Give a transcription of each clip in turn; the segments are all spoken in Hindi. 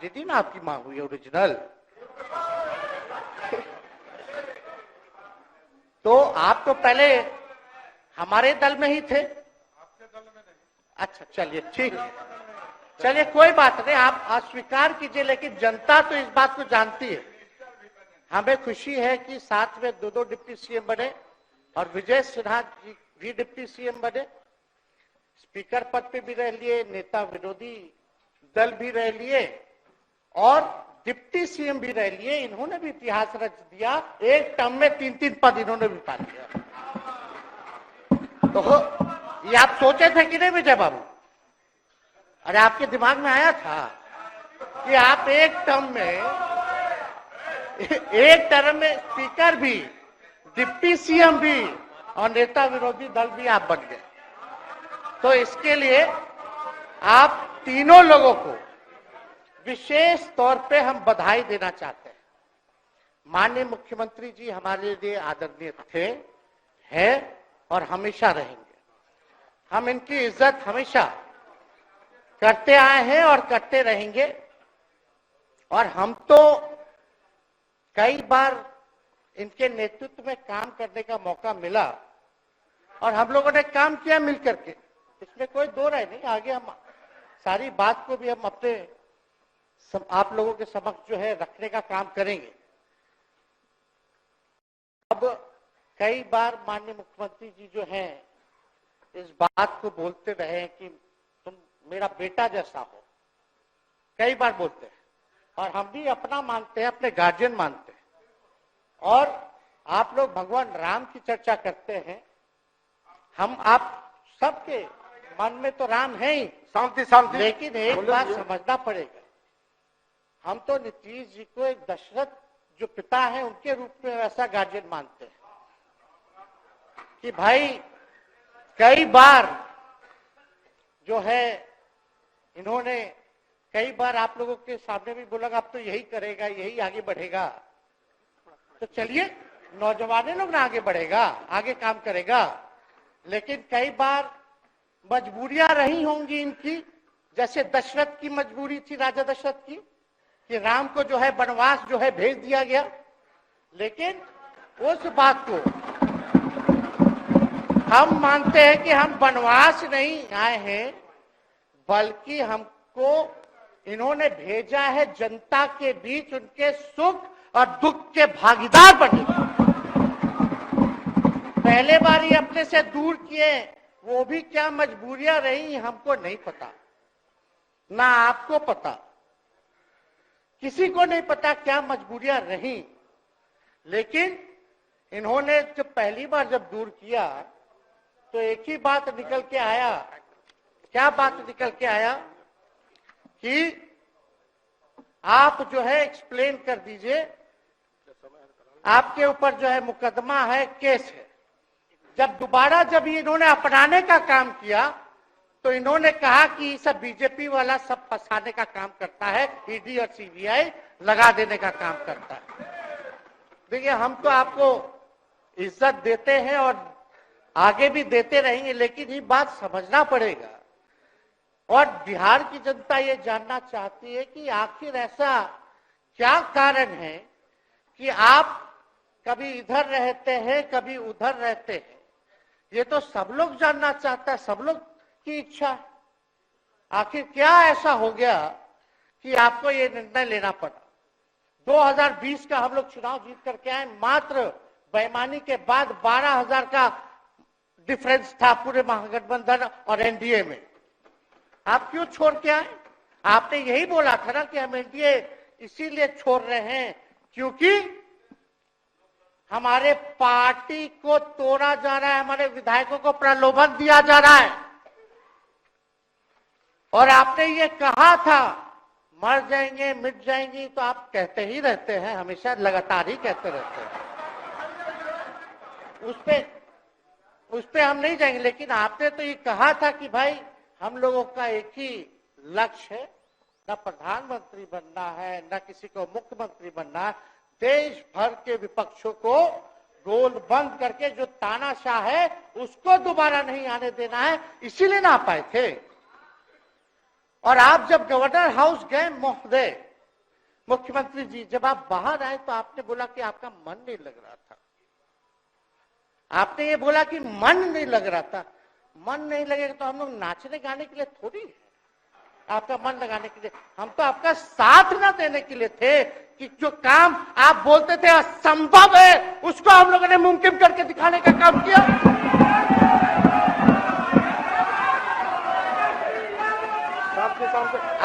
राजनीति में आपकी मांग हुई ओरिजिनल। तो आप तो पहले हमारे दल में ही थे। अच्छा चलिए ठीक है, चलिए कोई बात नहीं, आप अस्वीकार कीजिए, लेकिन जनता तो इस बात को जानती है। हमें खुशी है कि साथ में दो डिप्टी सीएम बने और विजय सिन्हा जी भी डिप्टी सीएम बने, स्पीकर पद पे भी रह लिए, नेता विरोधी दल भी रह लिए और डिप्टी सीएम भी रह लिए। इन्होंने भी इतिहास रच दिया, एक टर्म में 3-3 पद इन्होंने भी पा लिया। तो ये आप सोचे थे कि नहीं विजय बाबू? अरे आपके दिमाग में आया था कि आप एक टर्म में स्पीकर भी, डिप्टी सीएम भी और नेता विरोधी दल भी आप बन गए। तो इसके लिए आप तीनों लोगों को विशेष तौर पे हम बधाई देना चाहते हैं। माननीय मुख्यमंत्री जी हमारे लिए आदरणीय थे, हैं और हमेशा रहेंगे। हम इनकी इज्जत हमेशा करते आए हैं और करते रहेंगे। और हम तो कई बार इनके नेतृत्व में काम करने का मौका मिला और हम लोगों ने काम किया मिलकर के, इसमें कोई दो राय नहीं। आगे हम सारी बात को भी हम अपने आप लोगों के समक्ष जो है रखने का काम करेंगे। अब कई बार माननीय मुख्यमंत्री जी जो हैं इस बात को बोलते रहे कि तुम मेरा बेटा जैसा हो, कई बार बोलते हैं और हम भी अपना मानते हैं, अपने गार्जियन मानते हैं। और आप लोग भगवान राम की चर्चा करते हैं, हम आप सबके मन में तो राम है ही, शांति, लेकिन एक बात समझना पड़ेगा, हम तो नीतीश जी को एक दशरथ जो पिता है उनके रूप में वैसा गार्जियन मानते हैं कि भाई कई बार जो है इन्होंने कई बार आप लोगों के सामने भी बोला अब तो यही करेगा, यही आगे बढ़ेगा। तो चलिए नौजवान लोग ना आगे बढ़ेगा, आगे काम करेगा, लेकिन कई बार मजबूरियां रही होंगी इनकी, जैसे दशरथ की मजबूरी थी, राजा दशरथ की, कि राम को जो है वनवास जो है भेज दिया गया। लेकिन उस बात को हम मानते हैं कि हम वनवास नहीं आए हैं, बल्कि हमको इन्होंने भेजा है जनता के बीच उनके सुख और दुख के भागीदार बने। पहले बार ही अपने से दूर किए, वो भी क्या मजबूरियां रही हमको नहीं पता, ना आपको पता, किसी को नहीं पता क्या मजबूरियां रही। लेकिन इन्होंने जब पहली बार जब दूर किया तो एक ही बात निकल के आया। क्या बात निकल के आया कि आप जो है एक्सप्लेन कर दीजिए, आपके ऊपर जो है मुकदमा है, केस है। जब दोबारा जब इन्होंने अपनाने का काम किया तो इन्होंने कहा कि सब बीजेपी वाला सब फंसाने का काम करता है, ईडी और सीबीआई लगा देने का काम करता है। देखिए हम तो आपको इज्जत देते हैं और आगे भी देते रहेंगे, लेकिन ये बात समझना पड़ेगा। और बिहार की जनता ये जानना चाहती है कि आखिर ऐसा क्या कारण है कि आप कभी इधर रहते हैं, कभी उधर रहते हैं। ये तो सब लोग जानना चाहता है, सब लोग की इच्छा। आखिर क्या ऐसा हो गया कि आपको ये निर्णय लेना पड़ा? 2020 का हम लोग चुनाव जीत करके आए, मात्र बेईमानी के बाद 12,000 का डिफरेंस था पूरे महागठबंधन और एनडीए में। आप क्यों छोड़ के आए? आपने यही बोला था ना कि हम एनडीए इसीलिए छोड़ रहे हैं क्योंकि हमारे पार्टी को तोड़ा जा रहा है, हमारे विधायकों को प्रलोभन दिया जा रहा है। और आपने ये कहा था मर जाएंगे, मिट जाएंगी, तो आप कहते ही रहते हैं, हमेशा लगातार ही कहते रहते हैं। उस पे हम नहीं जाएंगे, लेकिन आपने तो ये कहा था कि भाई हम लोगों का एक ही लक्ष्य है, न प्रधानमंत्री बनना है, न किसी को मुख्यमंत्री बनना है, देश भर के विपक्षों को गोल बंद करके जो तानाशाह है उसको दोबारा नहीं आने देना है, इसीलिए ना आ पाए थे। और आप जब गवर्नर हाउस गए महोदय, मुख्यमंत्री जी, जब आप बाहर आए तो आपने बोला कि आपका मन नहीं लग रहा था। आपने ये बोला कि मन नहीं लग रहा था। मन नहीं लगेगा तो हम लोग नाचने गाने के लिए थोड़ी है, आपका मन लगाने के लिए। हम तो आपका साथ ना देने के लिए थे कि जो काम आप बोलते थे असंभव है, उसको हम लोगों ने मुमकिन करके दिखाने का काम किया।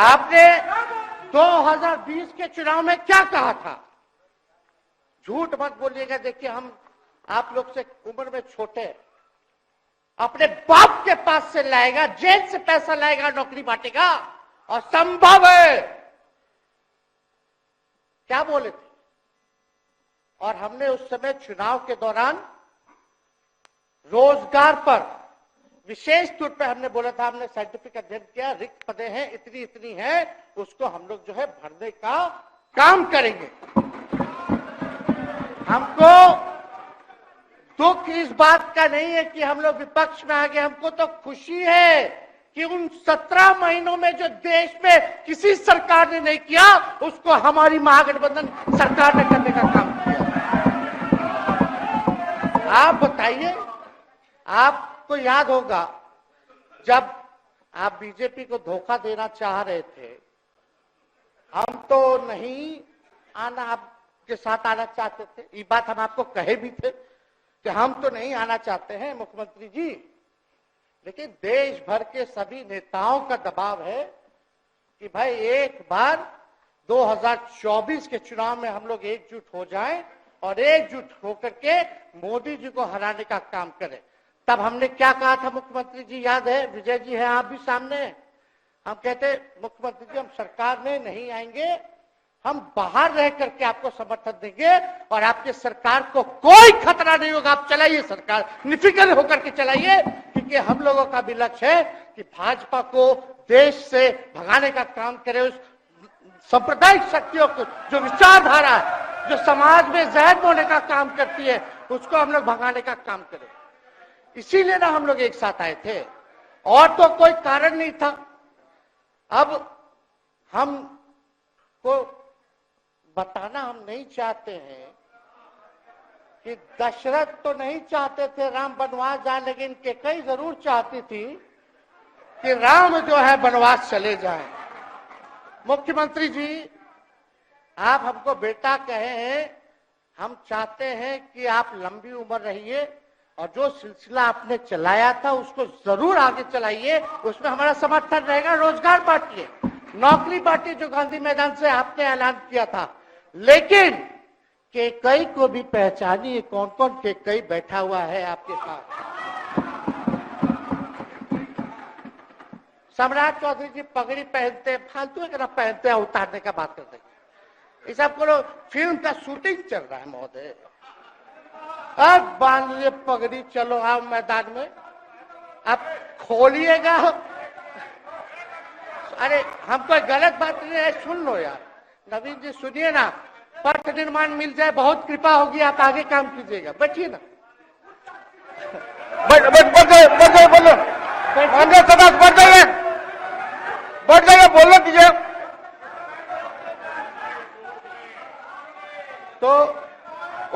आपने 2020 के चुनाव में क्या कहा था? झूठ मत बोलिएगा। देखिए, हम आप लोग से उम्र में छोटे, अपने बाप के पास से लाएगा, जेल से पैसा लाएगा, नौकरी बांटेगा, और संभव है, क्या बोले थे? और हमने उस समय चुनाव के दौरान रोजगार पर विशेष तौर पे हमने बोला था, हमने साइंटिफिक अध्ययन किया, रिक्त पदें हैं इतनी इतनी है, उसको हम लोग जो है भरने का काम करेंगे। हमको दुख इस बात का नहीं है कि हम लोग विपक्ष में आ गए, हमको तो खुशी है कि उन 17 महीनों में जो देश में किसी सरकार ने नहीं किया, उसको हमारी महागठबंधन सरकार ने करने का काम किया। आप बताइए, आपको याद होगा जब आप बीजेपी को धोखा देना चाह रहे थे, हम तो नहीं आना, आपके साथ आना चाहते थे। ये बात हम आपको कहे भी थे कि हम तो नहीं आना चाहते हैं मुख्यमंत्री जी, लेकिन देश भर के सभी नेताओं का दबाव है कि भाई एक बार 2024 के चुनाव में हम लोग एकजुट हो जाएं और एकजुट होकर के मोदी जी को हराने का काम करें। तब हमने क्या कहा था मुख्यमंत्री जी, याद है? विजय जी है, आप भी सामने हैं। हम कहते मुख्यमंत्री जी, हम सरकार में नहीं आएंगे, हम बाहर रह करके आपको समर्थन देंगे और आपके सरकार को कोई खतरा नहीं होगा, आप चलाइए सरकार, निफिक्र होकर के चलाइए, क्योंकि हम लोगों का भी लक्ष्य है कि भाजपा को देश से भगाने का काम करे। उस सांप्रदायिक शक्तियों को, जो विचारधारा है, जो समाज में जहर बोने का काम करती है, उसको हम लोग भगाने का काम करें। इसीलिए ना हम लोग एक साथ आए थे, और तो कोई कारण नहीं था। अब हम को बताना हम नहीं चाहते हैं कि दशरथ तो नहीं चाहते थे राम वनवास जाए, लेकिन कैकेयी जरूर चाहती थी कि राम जो है वनवास चले जाएं। मुख्यमंत्री जी, आप हमको बेटा कहे हैं, हम चाहते हैं कि आप लंबी उम्र रहिए और जो सिलसिला आपने चलाया था उसको जरूर आगे चलाइए, उसमें हमारा समर्थन रहेगा। रोजगार बांटिए, नौकरी बांटिए, जो गांधी मैदान से आपने ऐलान किया था, लेकिन कैकेयी को भी पहचानिए, कौन कौन कैकेयी बैठा हुआ है आपके साथ। सम्राट चौधरी जी पगड़ी पहनते, फालतू अगर पहनते हैं, उतारने का बात करते हैं। इस आपको फिल्म का शूटिंग चल रहा है महोदय, अब बांध लिए पगड़ी, चलो आओ मैदान में, अब खोलिएगा। अरे हम कोई गलत बात नहीं है, सुन लो यार, नवीन जी सुनिए ना, पथ निर्माण मिल जाए, बहुत कृपा होगी, आप आगे काम कीजिएगा, बैठिए ना। बैठ जाइए, बोलने दीजिए। तो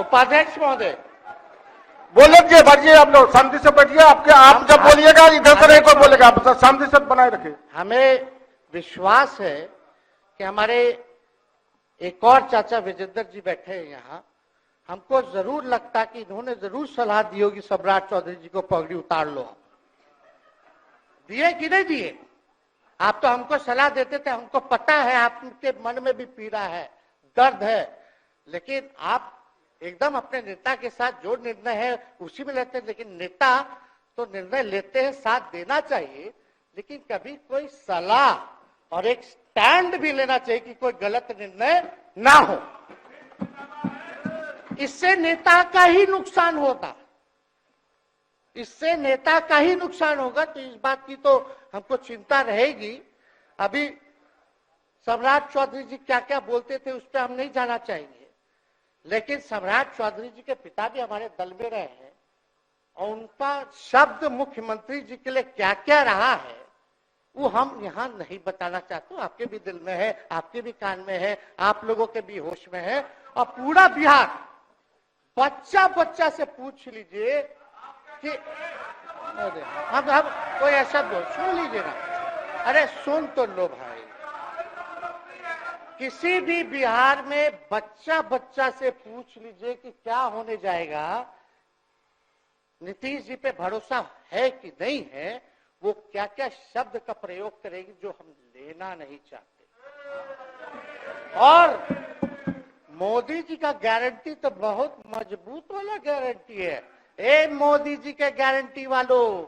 उपाध्यक्ष महोदय बोलने दीजिए, बैठिए, आप लोग शांति से बैठिए। आप जब बोलिएगा इधर से नहीं कोई बोलेगा, आप शांति से बनाए रखिए। हमें विश्वास है कि हमारे एक और चाचा विजेंद्र जी बैठे हैं यहाँ, हमको जरूर लगता कि इन्होंने जरूर सलाह दी होगी सम्राट चौधरी जी को पगड़ी उतार लो। दिए कि नहीं दिए? आप तो हमको सलाह देते थे, हमको पता है आपके मन में भी पीड़ा है, दर्द है, लेकिन आप एकदम अपने नेता के साथ जो निर्णय है उसी में लेते हैं। लेकिन नेता तो निर्णय लेते हैं, साथ देना चाहिए, लेकिन कभी कोई सलाह और एक स्टैंड भी लेना चाहिए कि कोई गलत निर्णय ना हो। इससे नेता का ही नुकसान होगा, इससे नेता का ही नुकसान होगा। तो इस बात की तो हमको चिंता रहेगी। अभी सम्राट चौधरी जी क्या क्या बोलते थे उस पर हम नहीं जाना चाहेंगे, लेकिन सम्राट चौधरी जी के पिता भी हमारे दल में रहे हैं और उनका शब्द मुख्यमंत्री जी के लिए क्या क्या रहा है, वो हम यहाँ नहीं बताना चाहते, आपके भी दिल में है, आपके भी कान में है, आप लोगों के भी होश में है। और पूरा बिहार बच्चा बच्चा से पूछ लीजिए कि हम कोई ऐसा बोल, सुन लीजिए ना, अरे सुन तो लो भाई। किसी भी बिहार में बच्चा बच्चा से पूछ लीजिए कि क्या होने जाएगा, नीतीश जी पे भरोसा है कि नहीं है, वो क्या क्या शब्द का प्रयोग करेगी जो हम लेना नहीं चाहते। और मोदी जी का गारंटी तो बहुत मजबूत वाला गारंटी है। ए मोदी जी के गारंटी वालों,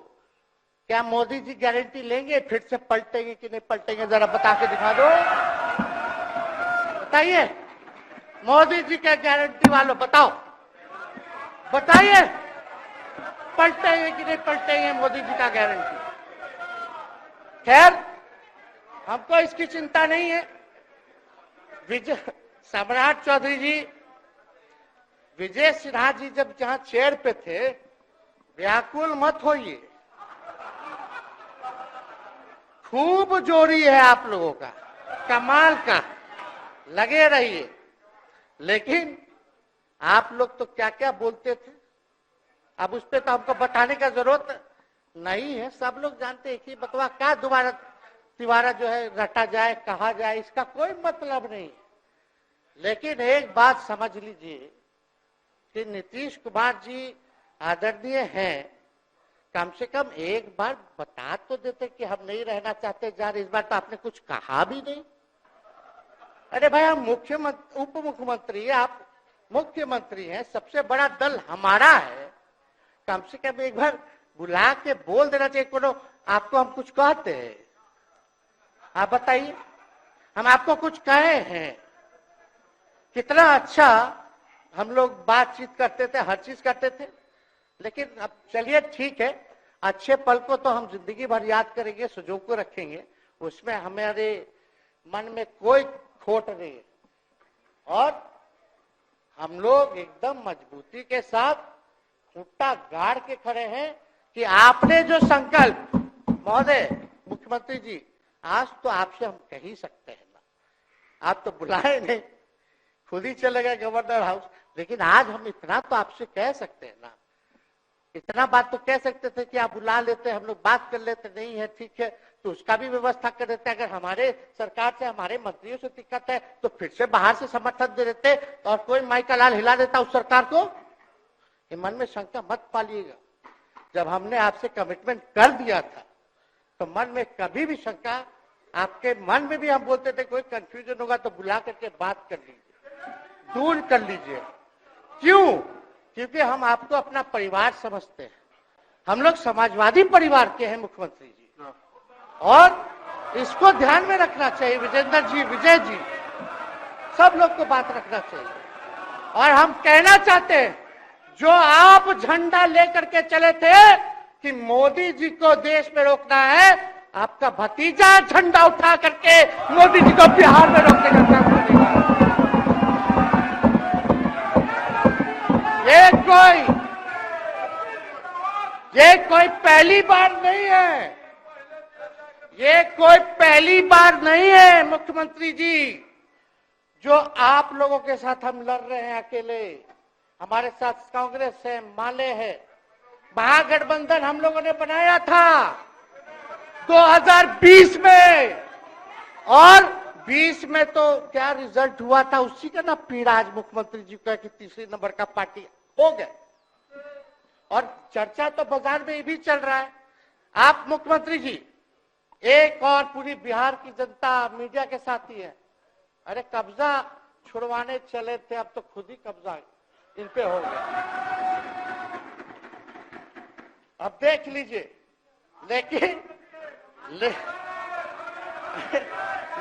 क्या मोदी जी गारंटी लेंगे फिर से पलटेंगे कि नहीं पलटेंगे, जरा बता के दिखा दो, बताइए। मोदी जी के गारंटी वालों बताओ, बताइए पलटेंगे कि नहीं पलटेंगे मोदी जी का गारंटी। खैर हमको इसकी चिंता नहीं है। विजय सम्राट चौधरी जी, विजय सिन्हा जी जब जहां चेयर पे थे, व्याकुल मत होइए, खूब जोड़ी है आप लोगों का, कमाल का, लगे रहिए। लेकिन आप लोग तो क्या क्या बोलते थे, अब उस पर तो हमको बताने का जरूरत नहीं है, सब लोग जानते हैं कि बकवा क्या दोबारा तिवारा जो है रटा जाए, कहा जाए, इसका कोई मतलब नहीं है। लेकिन एक बात समझ लीजिए कि नीतीश कुमार जी आदरणीय हैं, कम से कम एक बार बता तो देते कि हम नहीं रहना चाहते जा रहे, इस बार तो आपने कुछ कहा भी नहीं। अरे भाई हम मुख्यमंत्री, उप मुख्यमंत्री, आप मुख्यमंत्री हैं, सबसे बड़ा दल हमारा है, कम से कम एक बार बुला के बोल देना चाहिए। कोनो आपको हम कुछ कहते हैं, आप बताइए, हम आपको कुछ कहे हैं? कितना अच्छा हम लोग बातचीत करते थे, हर चीज करते थे। लेकिन अब चलिए ठीक है, अच्छे पल को तो हम जिंदगी भर याद करेंगे, सुजो को रखेंगे, उसमें हमारे मन में कोई खोट नहीं है। और हम लोग एकदम मजबूती के साथ खूंटा गाड़ के खड़े हैं कि आपने जो संकल्प, महोदय मुख्यमंत्री जी, आज तो आपसे हम कह ही सकते हैं ना, आप तो बुलाए नहीं, खुद ही चले गए गवर्नर हाउस, लेकिन आज हम इतना तो आपसे कह सकते हैं ना, इतना बात तो कह सकते थे कि आप बुला लेते, हम लोग बात कर लेते, नहीं है ठीक है तो उसका भी व्यवस्था कर देते। अगर हमारे सरकार से, हमारे मंत्रियों से दिक्कत है तो फिर से बाहर से समर्थन दे देते और कोई माई का लाल हिला देता उस सरकार को। ये मन में शंका मत पालिएगा, जब हमने आपसे कमिटमेंट कर दिया था तो मन में कभी भी शंका, आपके मन में भी हम बोलते थे कोई कंफ्यूजन होगा तो बुला करके बात कर लीजिए, दूर कर लीजिए। क्यों? क्योंकि हम आपको अपना परिवार समझते हैं, हम लोग समाजवादी परिवार के हैं मुख्यमंत्री जी, और इसको ध्यान में रखना चाहिए। विजेंद्र जी, विजय जी, सब लोग को बात रखना चाहिए। और हम कहना चाहते हैं, जो आप झंडा लेकर के चले थे कि मोदी जी को देश में रोकना है, आपका भतीजा झंडा उठा करके मोदी जी को बिहार में रोकने का काम करेगा। ये कोई पहली बार नहीं है, ये कोई पहली बार नहीं है मुख्यमंत्री जी, जो आप लोगों के साथ हम लड़ रहे हैं अकेले। हमारे साथ कांग्रेस है, माले है, महागठबंधन हम लोगों ने बनाया था 2020 में, और 20 में तो क्या रिजल्ट हुआ था उसी का ना पीड़ा आज मुख्यमंत्री जी का कि तीसरे नंबर का पार्टी हो गए। और चर्चा तो बाजार में ये भी चल रहा है, आप मुख्यमंत्री जी एक और पूरी बिहार की जनता मीडिया के साथ ही है। अरे कब्जा छुड़वाने चले थे, अब तो खुद ही कब्जा इन पे हो गया। अब देख लीजिए, लेकिन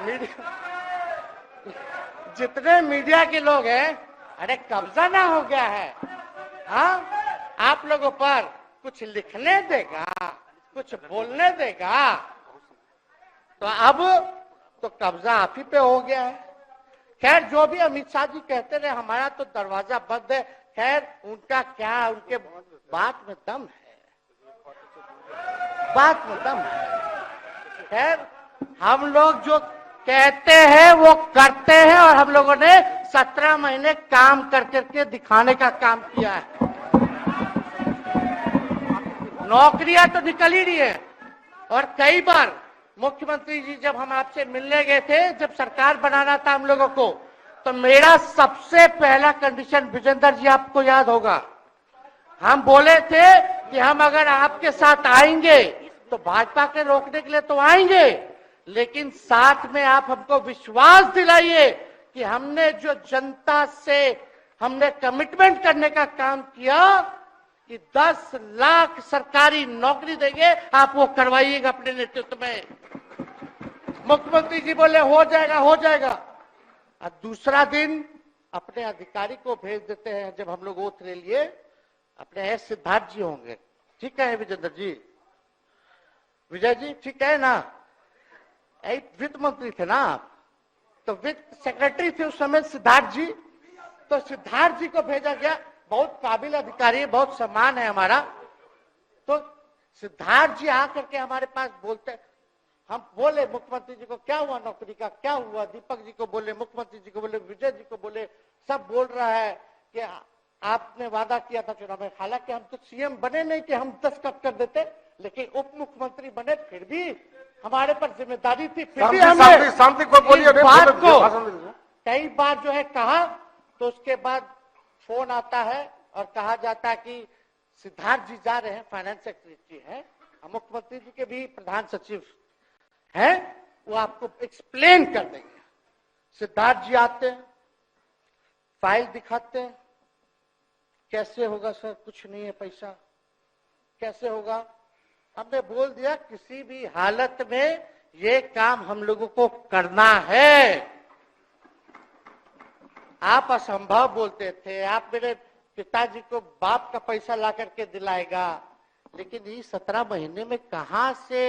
मीडिया, जितने मीडिया के लोग हैं, अरे कब्जा ना हो गया है, हाँ आप लोगों पर कुछ लिखने देगा, कुछ बोलने देगा, तो अब तो कब्जा आप ही पे हो गया है। खैर जो भी अमित शाह जी कहते रहे, हमारा तो दरवाजा बंद है। खैर उनका क्या, उनके बात में दम है, बात में दम है। खैर, हम लोग जो कहते हैं वो करते हैं, और हम लोगों ने 17 महीने काम कर करके दिखाने का काम किया है। नौकरियां तो निकल ही रही है। और कई बार मुख्यमंत्री जी जब हम आपसे मिलने गए थे, जब सरकार बनाना था हम लोगों को, तो मेरा सबसे पहला कंडीशन, विजेंद्र जी आपको याद होगा, हम बोले थे कि हम अगर आपके साथ आएंगे तो भाजपा के रोकने के लिए तो आएंगे, लेकिन साथ में आप हमको विश्वास दिलाइए कि हमने जो जनता से हमने कमिटमेंट करने का काम किया कि 10 लाख सरकारी नौकरी देंगे, आप वो करवाइएगा अपने नेतृत्व में। मुख्यमंत्री जी बोले हो जाएगा हो जाएगा, और दूसरा दिन अपने अधिकारी को भेज देते हैं। जब हम लोग ओथ ले लिए, अपने सिद्धार्थ जी होंगे, ठीक है विजेंद्र जी, विजय जी ठीक है ना, वित्त मंत्री थे ना आप, तो वित्त सेक्रेटरी थे उस समय सिद्धार्थ जी, तो सिद्धार्थ जी को भेजा गया। बहुत काबिल अधिकारी है, बहुत सम्मान है हमारा। तो सिद्धार्थ जी आकर के हमारे पास बोलते, हम बोले मुख्यमंत्री जी को क्या हुआ नौकरी का, क्या हुआ, दीपक जी को बोले, मुख्यमंत्री जी को बोले, विजय जी को बोले, सब बोल रहा है कि आपने वादा किया था चुनाव में। हालांकि हम तो सीएम बने नहीं कि हम दस्तखत कर देते, लेकिन उप मुख्यमंत्री बने, फिर भी हमारे पर जिम्मेदारी थी, फिर भी हमने शांति को बोलिए, बात को कई बार जो है कहा। तो उसके बाद फोन आता है और कहा जाता है कि सिद्धार्थ जी जा रहे हैं, फाइनेंस सेक्रेटरी है, मुख्यमंत्री जी के भी प्रधान सचिव हैं, वो आपको एक्सप्लेन कर देंगे। सिद्धार्थ जी आते हैं, फाइल दिखाते हैं, कैसे होगा सर, कुछ नहीं है पैसा, कैसे होगा। हमने बोल दिया किसी भी हालत में ये काम हम लोगों को करना है। आप असंभव बोलते थे, आप मेरे पिताजी को बाप का पैसा ला करके दिलाएगा, लेकिन ये 17 महीने में कहां से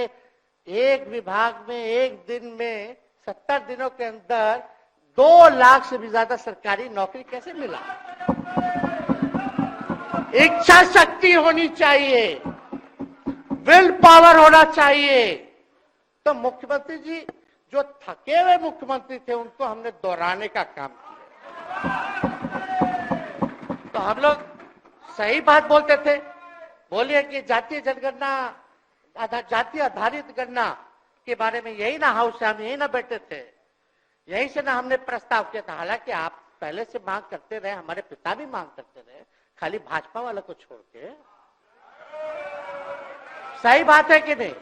एक विभाग में एक दिन में 70 दिनों के अंदर 2 लाख से भी ज्यादा सरकारी नौकरी कैसे मिला। इच्छा शक्ति होनी चाहिए, विल पावर होना चाहिए। तो मुख्यमंत्री जी जो थके हुए मुख्यमंत्री थे, उनको हमने दोहराने का काम किया। तो हम लोग सही बात बोलते थे, बोलिए कि जातीय जनगणना, जातीय आधारित गणना के बारे में यही ना हाउस से हम यही ना बैठे थे, यही से ना हमने प्रस्ताव किया था। हालांकि आप पहले से मांग करते रहे, हमारे पिता भी मांग करते रहे, खाली भाजपा वाला को छोड़ के। सही बात है कि नहीं?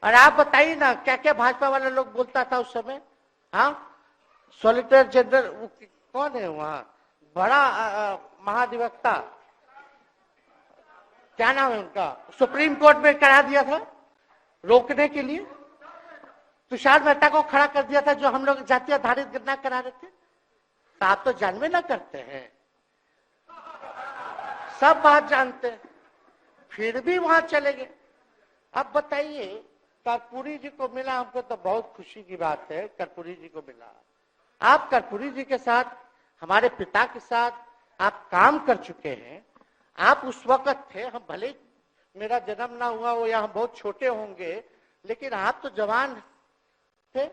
और आप बताइए ना क्या क्या भाजपा वाला लोग बोलता था उस समय। हाँ, सॉलिसिटर जनरल कौन है वहां, बड़ा महाधिवक्ता, क्या नाम है उनका, सुप्रीम कोर्ट में करा दिया था रोकने के लिए, तुषार मेहता को खड़ा कर दिया था, जो हम लोग जातीय आधारित गणना करा रहे थे। तो आप तो जानवे ना करते हैं, सब बात जानते हैं, फिर भी वहां चले गए। अब बताइए, कर्पूरी जी को मिला, हमको तो बहुत खुशी की बात है, कर्पूरी जी को मिला। आप कर्पूरी जी के साथ, हमारे पिता के साथ आप काम कर चुके हैं। आप उस वक्त थे, हम भले मेरा जन्म ना हुआ हो या हम बहुत छोटे होंगे, लेकिन आप तो जवान थे।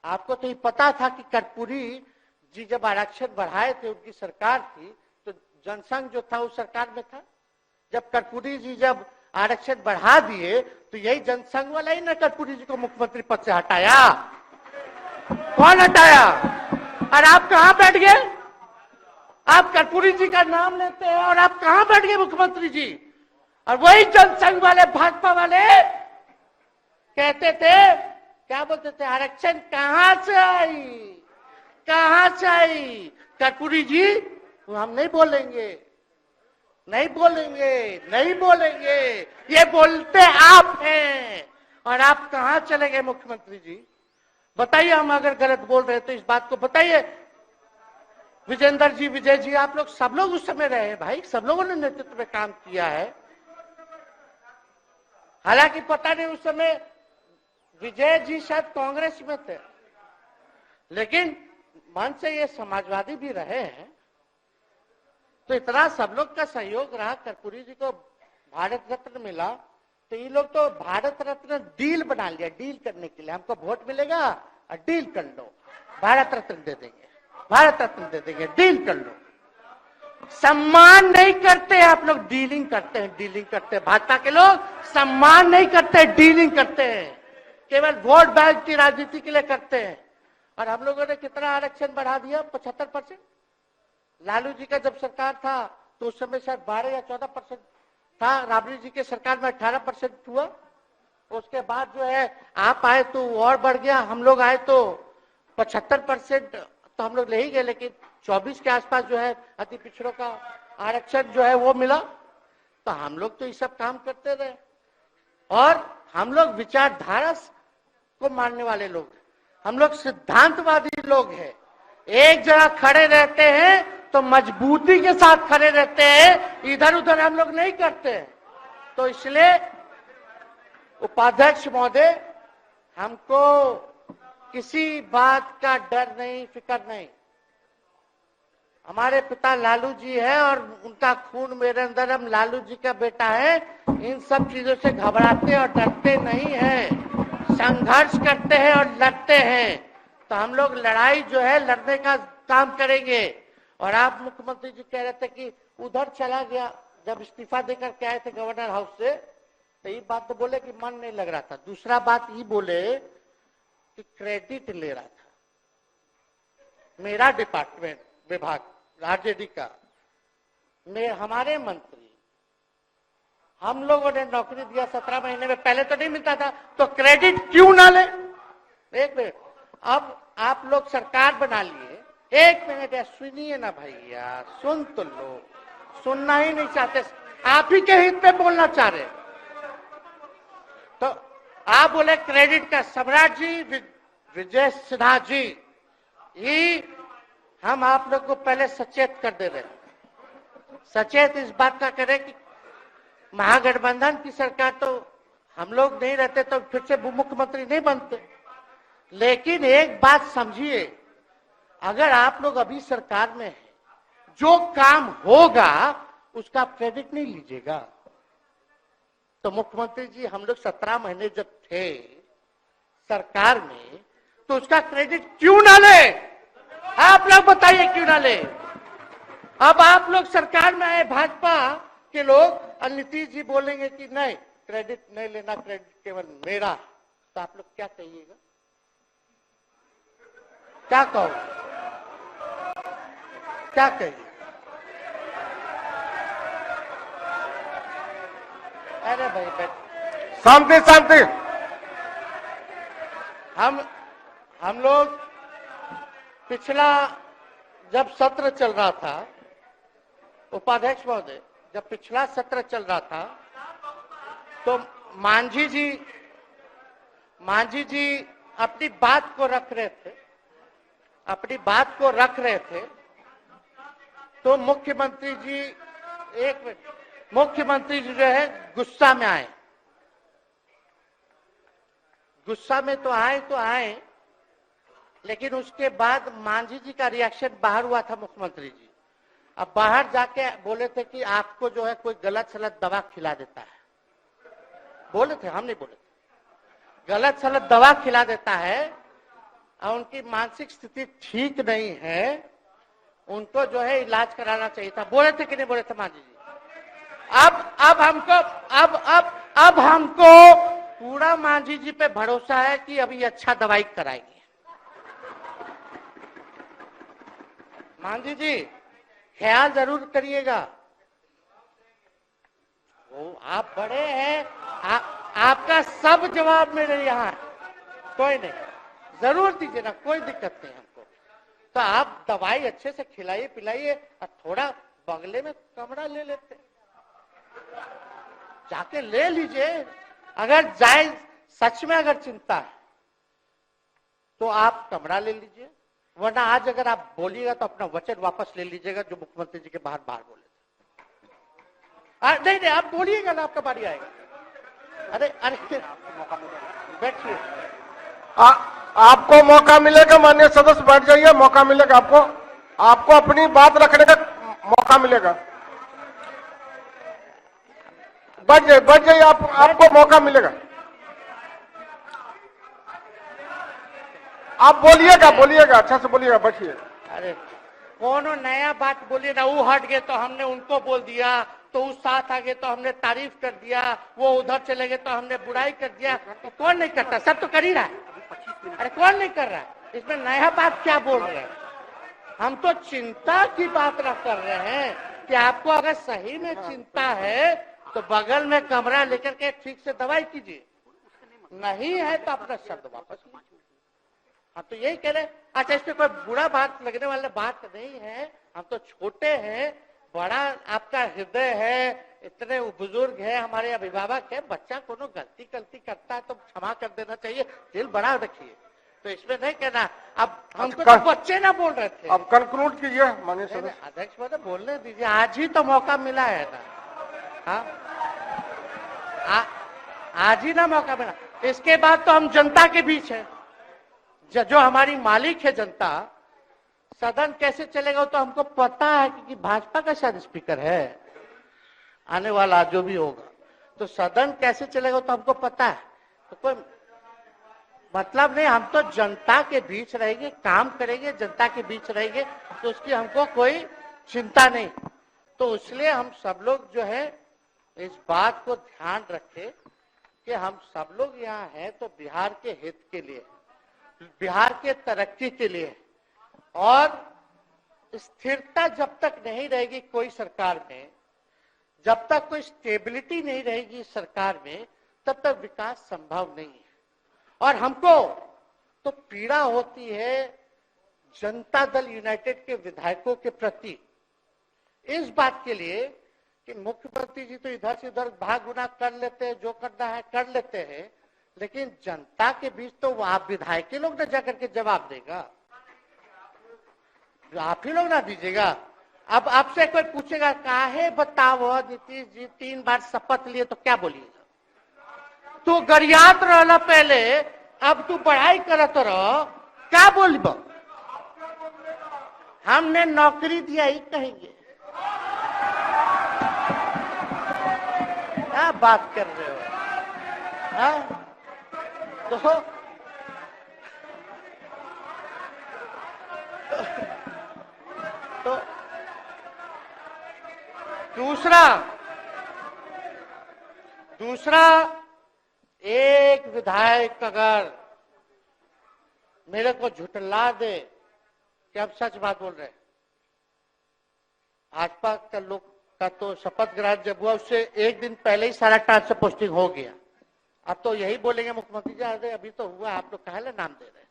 आपको तो ये पता था कि कर्पूरी जी जब आरक्षण बढ़ाए थे, उनकी सरकार थी, तो जनसंघ जो था उस सरकार में था। जब कर्पूरी जी जब आरक्षण बढ़ा दिए, तो यही जनसंघ वाला ही ना कर्पूरी जी को मुख्यमंत्री पद से हटाया। कौन हटाया? और आप कहां बैठ गए? आप कर्पूरी जी का नाम लेते हैं और आप कहां बैठ गए मुख्यमंत्री जी? और वही जनसंघ वाले, भाजपा वाले कहते थे, क्या बोलते थे, आरक्षण कहां से आई, कहां से आई? कर्पूरी जी, हम नहीं बोलेंगे, नहीं बोलेंगे, नहीं बोलेंगे, ये बोलते आप हैं। और आप कहां चले गए मुख्यमंत्री जी? बताइए, हम अगर गलत बोल रहे तो इस बात को बताइए। विजेंद्र जी, विजय जी, आप लोग सब लोग उस समय रहे भाई, सब लोगों ने नेतृत्व में काम किया है। हालांकि पता नहीं उस समय विजय जी शायद कांग्रेस में थे, लेकिन मन से ये समाजवादी भी रहे हैं। तो इतना सब लोग का सहयोग रहा, कर्पूरी जी को भारत रत्न मिला, तो ये लोग तो भारत रत्न डील बना लिया, डील करने के लिए हमको वोट मिलेगा और डील कर लो, भारत रत्न दे देंगे, भारत रत्न दे देंगे, डील कर लो। सम्मान नहीं करते आप लोग, डीलिंग करते हैं, डीलिंग करते हैं। भाजपा के लोग सम्मान नहीं करते, डीलिंग करते हैं, केवल वोट बैंक की राजनीति के लिए करते हैं। और हम लोगों ने कितना आरक्षण बढ़ा दिया, 75%। लालू जी का जब सरकार था तो उस समय शायद 12 या 14% था, राबड़ी जी के सरकार में 18% हुआ। उसके बाद जो है आप आए तो और बढ़ गया, हम लोग आए तो 75% तो हम लोग ले ही गए, लेकिन 24 के आसपास जो है अति पिछड़ों का आरक्षण जो है वो मिला। तो हम लोग तो ये सब काम करते रहे, और हम लोग विचारधारा को मानने वाले लोग, हम लोग सिद्धांतवादी लोग हैं। एक जगह खड़े रहते हैं तो मजबूती के साथ खड़े रहते हैं, इधर उधर हम लोग नहीं करते। तो इसलिए उपाध्यक्ष महोदय, हमको किसी बात का डर नहीं, फिक्र नहीं। हमारे पिता लालू जी है और उनका खून मेरे अंदर, हम लालू जी का बेटा है। इन सब चीजों से घबराते और डरते नहीं हैं, संघर्ष करते हैं और लड़ते हैं। तो हम लोग लड़ाई जो है लड़ने का काम करेंगे। और आप मुख्यमंत्री जी कह रहे थे कि उधर चला गया, जब इस्तीफा देकर के आए थे गवर्नर हाउस से, तो ये बात तो बोले कि मन नहीं लग रहा था। दूसरा बात ये बोले कि क्रेडिट ले रहा था, मेरा डिपार्टमेंट विभाग आरजेडी का, हमारे मंत्री, हम लोगों ने नौकरी दिया 17 महीने में, पहले तो नहीं मिलता था, तो क्रेडिट क्यों ना ले। एक मिनट, अब आप लोग सरकार बना लिए, एक मिनट यार सुनिए ना भाई, यार सुन तो लो, सुनना ही नहीं चाहते, आप ही के हित में बोलना चाह रहे। तो आप बोले क्रेडिट का, सम्राट जी, विजय सिन्हा जी, ये हम आप लोग को पहले सचेत कर दे रहे, सचेत इस बात का करें कि महागठबंधन की सरकार तो हम लोग नहीं रहते तो फिर से मुख्यमंत्री नहीं बनते। लेकिन एक बात समझिए, अगर आप लोग अभी सरकार में हैं, जो काम होगा उसका क्रेडिट नहीं लीजिएगा। तो मुख्यमंत्री जी, हम लोग 17 महीने जब थे सरकार में, तो उसका क्रेडिट क्यों ना ले? आप लोग बताइए क्यों ना ले? अब आप लोग सरकार में आए भाजपा के लोग, और नीतीश जी बोलेंगे कि नहीं क्रेडिट नहीं लेना, क्रेडिट केवल मेरा, तो आप लोग क्या कहिएगा? क्या कहो, क्या कहिए? अरे भाई शांति शांति। हम लोग पिछला जब सत्र चल रहा था, उपाध्यक्ष महोदय, जब पिछला सत्र चल रहा था तो मांझी जी अपनी बात को रख रहे थे, अपनी बात को रख रहे थे। तो मुख्यमंत्री जी, एक मिनट, मुख्यमंत्री जी जो है गुस्सा में आए, गुस्सा में तो आए, लेकिन उसके बाद मांझी जी का रिएक्शन बाहर हुआ था मुख्यमंत्री जी। अब बाहर जाके बोले थे कि आपको जो है कोई गलत सलत दवा खिला देता है, बोले थे, हम नहीं बोले थे, गलत सलत दवा खिला देता है और उनकी मानसिक स्थिति ठीक नहीं है, उनको जो है इलाज कराना चाहिए था, बोले थे कि नहीं बोले थे मांझी जी? अब हमको पूरा मांझी जी पे भरोसा है कि अभी अच्छा दवाई कराएंगे। मांझी जी ख्याल जरूर करिएगा, वो आप बड़े हैं, आपका सब जवाब मेरे यहाँ, कोई नहीं, जरूर दीजिए ना, कोई दिक्कत नहीं हमको। तो आप दवाई अच्छे से खिलाइए पिलाइए, और थोड़ा बगले में कमरा ले लेते, जाके ले लीजिए। अगर जाए सच में अगर चिंता है तो आप कमरा ले लीजिए, वरना आज अगर आप बोलिएगा तो अपना वचन वापस ले लीजिएगा जो मुख्यमंत्री जी के बाहर बोले थे। नहीं आप बोलिएगा ना, आपका बारी आएगा। अरे बैठिए, आपको मौका मिलेगा, माननीय सदस्य बैठ जाइए, मौका मिलेगा आपको अपनी बात रखने का मौका मिलेगा। बैठ जाइए, आपको मौका मिलेगा। आप बोलिएगा, अच्छा से बोलिएगा, बैठिए। अरे कौन नया बात बोलिए ना, वो हट गए तो हमने उनको बोल दिया, तो उस साथ आ गए तो हमने तारीफ कर दिया, वो उधर चले गए तो हमने बुराई कर दिया। तो कौन नहीं करता, सब तो कर ही रहा है। अरे कौन नहीं कर रहा है, इसमें नया बात क्या बोल रहे हैं? हम तो चिंता की बात न कर रहे हैं कि आपको अगर सही में चिंता है तो बगल में कमरा लेकर के ठीक से दवाई कीजिए, नहीं है तो अपना शब्द वापस लीजिए। हम तो यही कह रहे हैं। अच्छा, इसमें कोई बुरा बात लगने वाला बात नहीं है, हम तो छोटे हैं, बड़ा आपका हृदय है, इतने बुजुर्ग है, हमारे अभिभावक है, बच्चा कोनो गलती करता है तो क्षमा कर देना चाहिए, दिल बड़ा रखिए, तो इसमें नहीं कहना। अब हमको तो बच्चे ना बोल रहे थे। अब कंक्लूड कीजिए माननीय सदस्य। अध्यक्ष महोदय बोलने दीजिए, आज ही तो मौका मिला है ना। हाँ, आज ही ना मौका मिला, इसके बाद तो हम जनता के बीच है, जो हमारी मालिक है जनता। सदन कैसे चलेगा तो हमको पता है, क्योंकि भाजपा का शायद स्पीकर है आने वाला जो भी होगा, तो सदन कैसे चलेगा तो हमको पता है। तो कोई मतलब नहीं, हम तो जनता के बीच रहेंगे, काम करेंगे, जनता के बीच रहेंगे, तो उसकी हमको कोई चिंता नहीं। तो इसलिए हम सब लोग जो है इस बात को ध्यान रखें कि हम सब लोग यहाँ हैं तो बिहार के हित के लिए, बिहार के तरक्की के लिए, और स्थिरता जब तक नहीं रहेगी कोई सरकार में, जब तक कोई स्टेबिलिटी नहीं रहेगी सरकार में, तब तक विकास संभव नहीं है। और हमको तो पीड़ा होती है जनता दल यूनाइटेड के विधायकों के प्रति, इस बात के लिए कि मुख्यमंत्री जी तो इधर से उधर भाग गुना कर लेते हैं, जो करना है कर लेते हैं, लेकिन जनता के बीच तो आप विधायक के लोग ना जाकर के जवाब देगा, आप ही लोग ना दीजिएगा। अब आपसे कोई पूछेगा काहे बताओ नीतीश जी 3 बार शपथ लिए, तो क्या बोलिएगा? तू गरियात रहला पहले, अब तू पढ़ाई करत रह, क्या बोलब? हमने नौकरी दिया ही कहेंगे, क्या बात कर रहे हो? हाँ? तो दूसरा एक विधायक अगर मेरे को झुठला दे कि अब सच बात बोल रहे, भाजपा का लोग का तो शपथ ग्रहण जब हुआ उससे एक दिन पहले ही सारा ट्रांसफर पोस्टिंग हो गया। अब तो यही बोलेंगे मुख्यमंत्री जी अरे अभी तो हुआ, आप लोग काहे नाम दे रहे?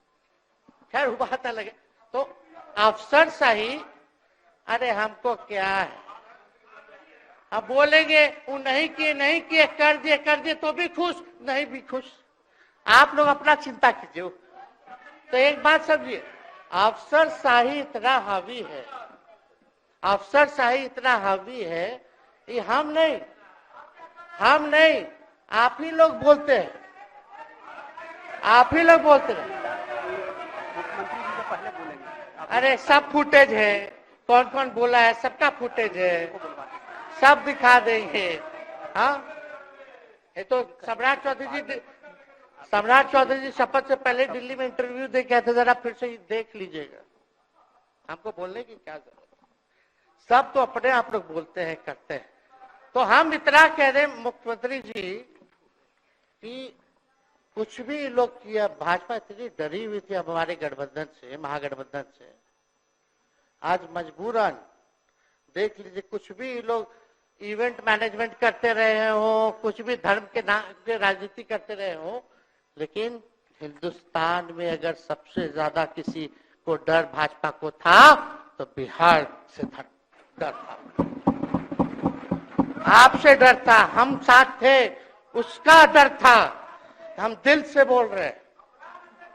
खैर हुआ था लगे तो अफसर सही, अरे हमको क्या है, अब बोलेंगे वो नहीं किए कर दिए तो भी खुश, नहीं भी खुश, आप लोग अपना चिंता कीजिए। तो एक बात समझिए, अफसर शाही इतना हावी है, अफसर शाही इतना हावी है, ये हम नहीं आप ही लोग बोलते हैं, आप ही लोग बोलते हैं। मुख्यमंत्री जी तो पहले बोलेंगे। अरे सब फुटेज है, कौन कौन बोला है सबका फुटेज है, सब दिखा देंगे। हाँ, ये तो सम्राट चौधरी जी शपथ से पहले दिल्ली में इंटरव्यू दे के थे, जरा फिर से देख लीजिएगा, हमको बोलने की क्या जरूरत? सब तो अपने आप लोग बोलते हैं करते हैं। तो हम इतना कह रहे मुख्यमंत्री जी कि कुछ भी लोग किया, भाजपा इतनी डरी हुई थी हमारे गठबंधन से, महागठबंधन से, आज मजबूरन देख लीजिए, कुछ भी लोग इवेंट मैनेजमेंट करते रहे हो, कुछ भी धर्म के नाम पे राजनीति करते रहे हो, लेकिन हिंदुस्तान में अगर सबसे ज्यादा किसी को डर भाजपा को था तो बिहार से डर था, आपसे डर था, हम साथ थे उसका डर था, हम दिल से बोल रहे।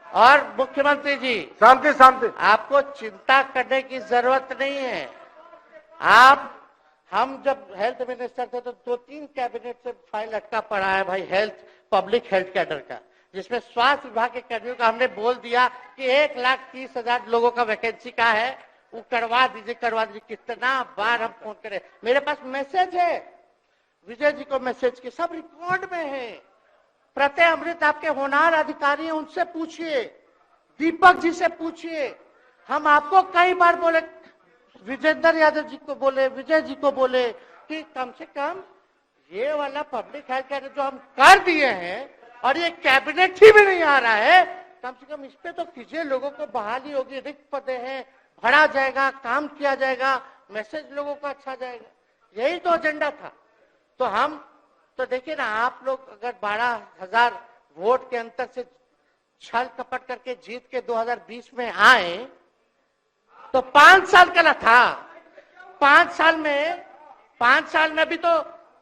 और मुख्यमंत्री जी शांति, आपको चिंता करने की जरूरत नहीं है। हम जब हेल्थ मिनिस्टर थे तो 2-3 कैबिनेट से फाइल अटका पड़ा है भाई, हेल्थ पब्लिक हेल्थ कैडर का, जिसमें स्वास्थ्य विभाग के कर्मियों का हमने बोल दिया कि 1,30,000 लोगों का वैकेंसी का है, वो करवा दीजिए। कितना बार हम फोन करें, मेरे पास मैसेज है, विजय जी को मैसेज किए, सब रिकॉर्ड में है। प्रत्यय अमृत आपके होनहार अधिकारी हैं, उनसे पूछिए, दीपक जी से पूछिए। हम आपको कई बार बोले, विजेंद्र यादव जी को बोले, विजय जी को बोले कि कम से कम ये वाला पब्लिक हेल्थ केयर जो हम कर दिए हैं और ये कैबिनेट ही में नहीं आ रहा है, कम से कम इस पे तो कीजिए। लोगों को बहाली होगी, रिक्त पदे हैं, भरा जाएगा, काम किया जाएगा, मैसेज लोगों का अच्छा जाएगा। यही तो एजेंडा था। तो हम तो देखिए ना, आप लोग अगर 12,000 वोट के अंतर से छल कपट करके जीत के 2020 में आए तो 5 साल का ना था। 5 साल में भी तो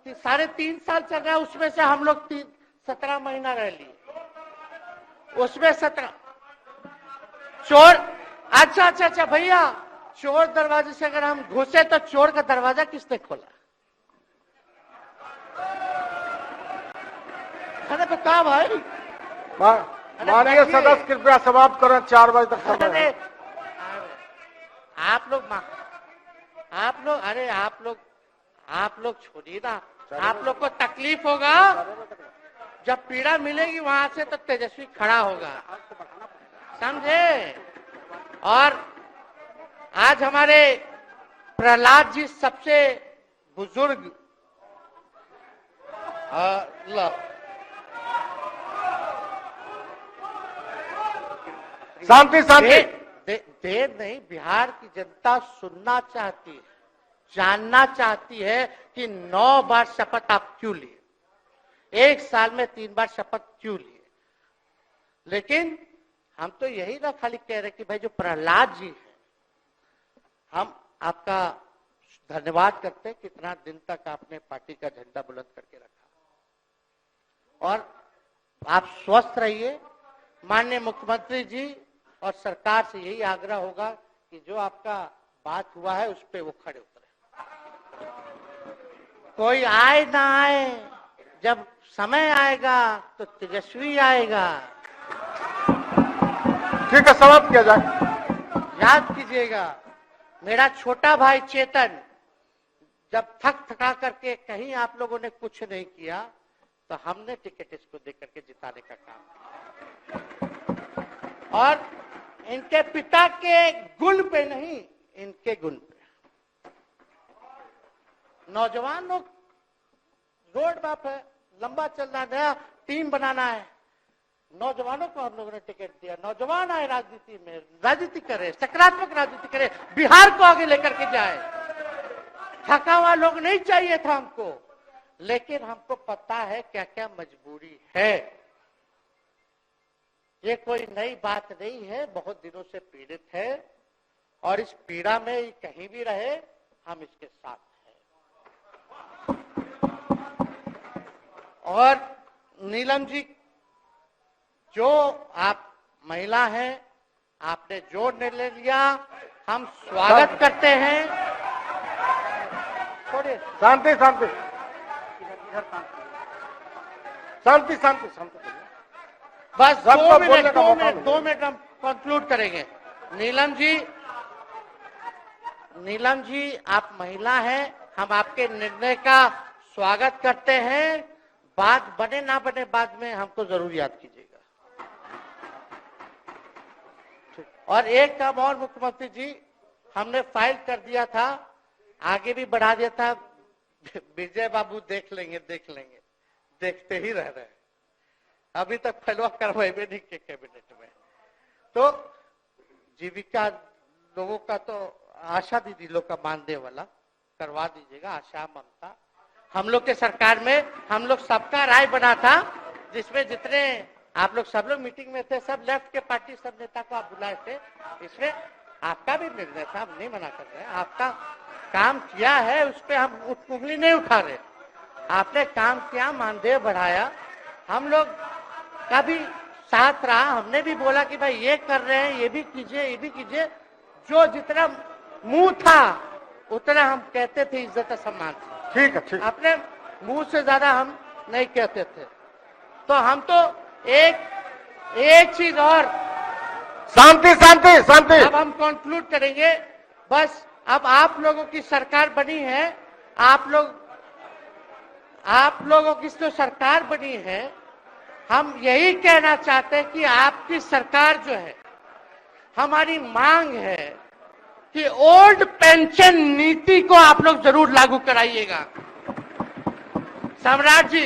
3.5 साल चल रहा है, उसमें से हम लोग 17 महीना रह लिए, उसमें 17 चोर। अच्छा भैया, चोर दरवाजे से अगर हम घुसे तो चोर का दरवाजा किसने खोला? अरे बता भाई। माननीय सदस्य कृपया समाप्त करें, 4 बजे तक समय है। आप लोग छोड़िए ना, आप लोग को तकलीफ होगा, जब पीड़ा मिलेगी वहां से तो तेजस्वी खड़ा होगा, समझे? और आज हमारे प्रहलाद जी सबसे बुजुर्ग शांति शांति। देर नहीं, बिहार की जनता सुनना चाहती है, जानना चाहती है कि 9 बार शपथ आप क्यों लिए, 1 साल में 3 बार शपथ क्यों लिए। लेकिन हम तो यही ना खाली कह रहे कि भाई जो प्रहलाद जी है, हम आपका धन्यवाद करते हैं, कितना दिन तक आपने पार्टी का झंडा बुलंद करके रखा। और आप स्वस्थ रहिए। माननीय मुख्यमंत्री जी और सरकार से यही आग्रह होगा कि जो आपका बात हुआ है उस पे वो खड़े उतरे। कोई आए ना आए, जब समय आएगा तो तेजस्वी आएगा। ठीक है, समाप्त किया जाए। याद कीजिएगा, मेरा छोटा भाई चेतन जब थका करके कहीं आप लोगों ने कुछ नहीं किया तो हमने टिकट इसको दे करके जिताने का काम किया। और इनके पिता के गुण पे नहीं, इनके गुण पे। नौजवान लोग, रोड मैप है, लंबा चलना है, नया टीम बनाना है। नौजवानों को हम लोगों ने टिकट दिया, नौजवान आए राजनीति में, राजनीति करे, सकारात्मक राजनीति करे, बिहार को आगे लेकर के जाए। थका हुआ लोग नहीं चाहिए था हमको, लेकिन हमको पता है क्या क्या मजबूरी है। ये कोई नई बात नहीं है, बहुत दिनों से पीड़ित है और इस पीड़ा में कहीं भी रहे हम इसके साथ हैं। और नीलम जी, जो आप महिला हैं, आपने जो निर्णय लिया हम स्वागत करते हैं। छोड़िए, शांति शांति शांति शांति शांति। बस 2 मिनट हम कंक्लूड करेंगे। नीलम जी आप महिला हैं, हम आपके निर्णय का स्वागत करते हैं। बात बने ना बने बाद में हमको जरूर याद कीजिएगा। और एक काम और मुख्यमंत्री जी, हमने फाइल कर दिया था, आगे भी बढ़ा दिया था। विजय बाबू देख लेंगे, देखते ही रह रहे हैं। अभी तक फैलवा करवाए भी नहीं के कैबिनेट में। तो जीविका लोगों का तो आशा दीदी लोग का मानदेय वाला करवा दीजिएगा, आशा ममता। हम लोग के सरकार में हम लोग सबका राय बना था, जिसमें जितने आप लोग सब लोग मीटिंग में थे, सब लेफ्ट के पार्टी सब नेता को आप बुलाए थे। इसमें आपका भी निर्णय था, हम नहीं मना कर रहे हैं। आपका काम किया है, उस पर हम उंगली नहीं उठा रहे। आपने काम किया, मानदेय बढ़ाया, हम लोग का भी साथ रहा। हमने भी बोला कि भाई ये कर रहे हैं, ये भी कीजिए, ये भी कीजिए। जो जितना मुंह था उतना हम कहते थे, इज्जत सम्मान से। ठीक है, ठीक। अपने मुंह से ज्यादा हम नहीं कहते थे। तो हम तो एक चीज और, शांति शांति शांति। अब हम कंक्लूड करेंगे। बस अब आप लोगों की सरकार बनी है, आप लोग आप लोगों की जो सरकार बनी है, हम यही कहना चाहते हैं कि आपकी सरकार जो है, हमारी मांग है कि ओल्ड पेंशन नीति को आप लोग जरूर लागू कराइएगा। सम्राट जी,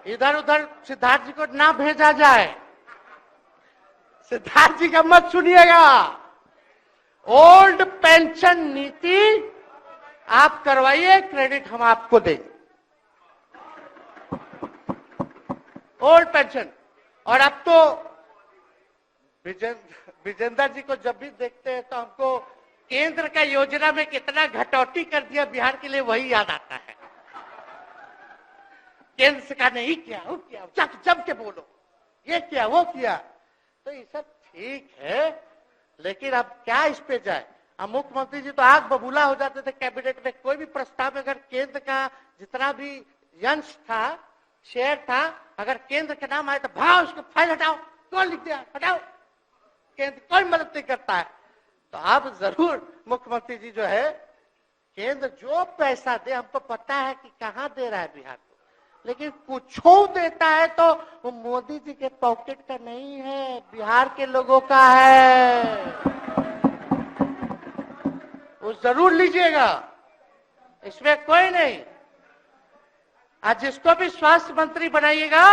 इधर उधर सिद्धार्थ जी को ना भेजा जाए, सिद्धार्थ जी का मत सुनिएगा। ओल्ड पेंशन नीति आप करवाइए, क्रेडिट हम आपको देंगे। Old pension. और अब तो विजेंद्र जी को जब भी देखते हैं तो हमको केंद्र का योजना में कितना घटौती कर दिया बिहार के लिए, वही याद आता है। केंद्र सरकार ने ही किया, वो किया, जम के बोलो, ये किया, वो किया। तो ये सब ठीक है, लेकिन अब क्या इस पे जाए। अब मुख्यमंत्री जी तो आग बबूला हो जाते थे कैबिनेट में, कोई भी प्रस्ताव अगर केंद्र का जितना भी अंश था, शेयर था, अगर केंद्र के नाम आए तो भाव उसको फाइल हटाओ, कौन लिख दिया, हटाओ, केंद्र कोई मदद नहीं करता है। तो अब जरूर मुख्यमंत्री जी जो है, केंद्र जो पैसा दे, हमको पता है कि कहां दे रहा है बिहार को, लेकिन कुछ देता है तो वो मोदी जी के पॉकेट का नहीं है, बिहार के लोगों का है। वो जरूर लीजिएगा, इसमें कोई नहीं। आज जिसको भी स्वास्थ्य मंत्री बनाइएगा,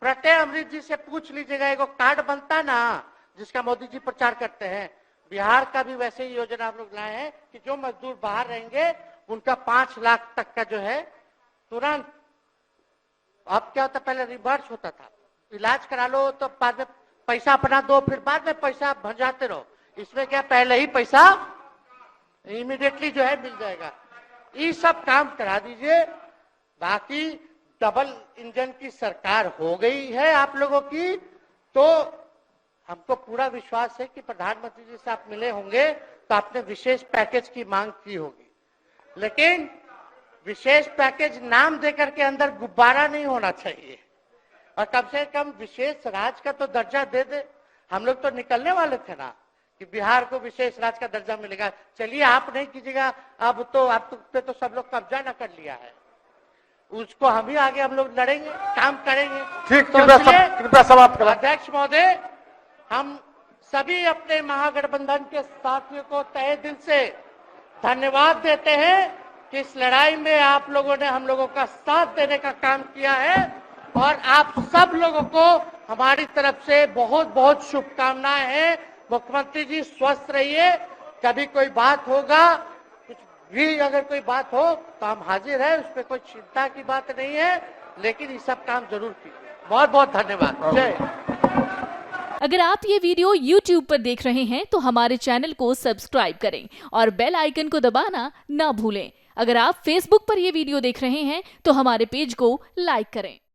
प्रत्यय अमृत जी से पूछ लीजिएगा, एक कार्ड बनता ना जिसका मोदी जी प्रचार करते हैं, बिहार का भी वैसे ही योजना हम लोग लाए हैं कि जो मजदूर बाहर रहेंगे उनका 5 लाख तक का जो है तुरंत। अब क्या होता, पहले रिवर्स होता था, इलाज करा लो तो बाद में पैसा अपना दो, फिर बाद में पैसा भंजाते रहो। इसमें क्या, पहले ही पैसा इमीडिएटली जो है मिल जाएगा। ये सब काम करा दीजिए। बाकी डबल इंजन की सरकार हो गई है आप लोगों की, तो हमको पूरा विश्वास है कि प्रधानमंत्री जी से आप मिले होंगे तो आपने विशेष पैकेज की मांग की होगी, लेकिन विशेष पैकेज नाम देकर के अंदर गुब्बारा नहीं होना चाहिए, और कम से कम विशेष राज्य का तो दर्जा दे दे। हम लोग तो निकलने वाले थे ना कि बिहार को विशेष राज्य का दर्जा मिलेगा। चलिए आप नहीं कीजिएगा, अब तो आप पे तो सब लोग कब्जा न कर लिया है, उसको हम ही आगे हम लोग लड़ेंगे, काम करेंगे। ठीक, तो कृपया समाप्त करें। अध्यक्ष महोदय, हम सभी अपने महागठबंधन के साथियों को तहे दिल से धन्यवाद देते हैं कि इस लड़ाई में आप लोगों ने हम लोगों का साथ देने का काम किया है, और आप सब लोगों को हमारी तरफ से बहुत बहुत शुभकामनाएं हैं। मुख्यमंत्री जी स्वस्थ रहिए, कभी कोई बात होगा, कुछ भी अगर कोई बात हो तो हम हाजिर हैं, उसमें कोई चिंता की बात नहीं है, लेकिन ये सब काम जरूर कीजिए। बहुत बहुत धन्यवाद। जय। अगर आप ये वीडियो YouTube पर देख रहे हैं तो हमारे चैनल को सब्सक्राइब करें और बेल आइकन को दबाना ना भूलें। अगर आप Facebook पर ये वीडियो देख रहे हैं तो हमारे पेज को लाइक करें।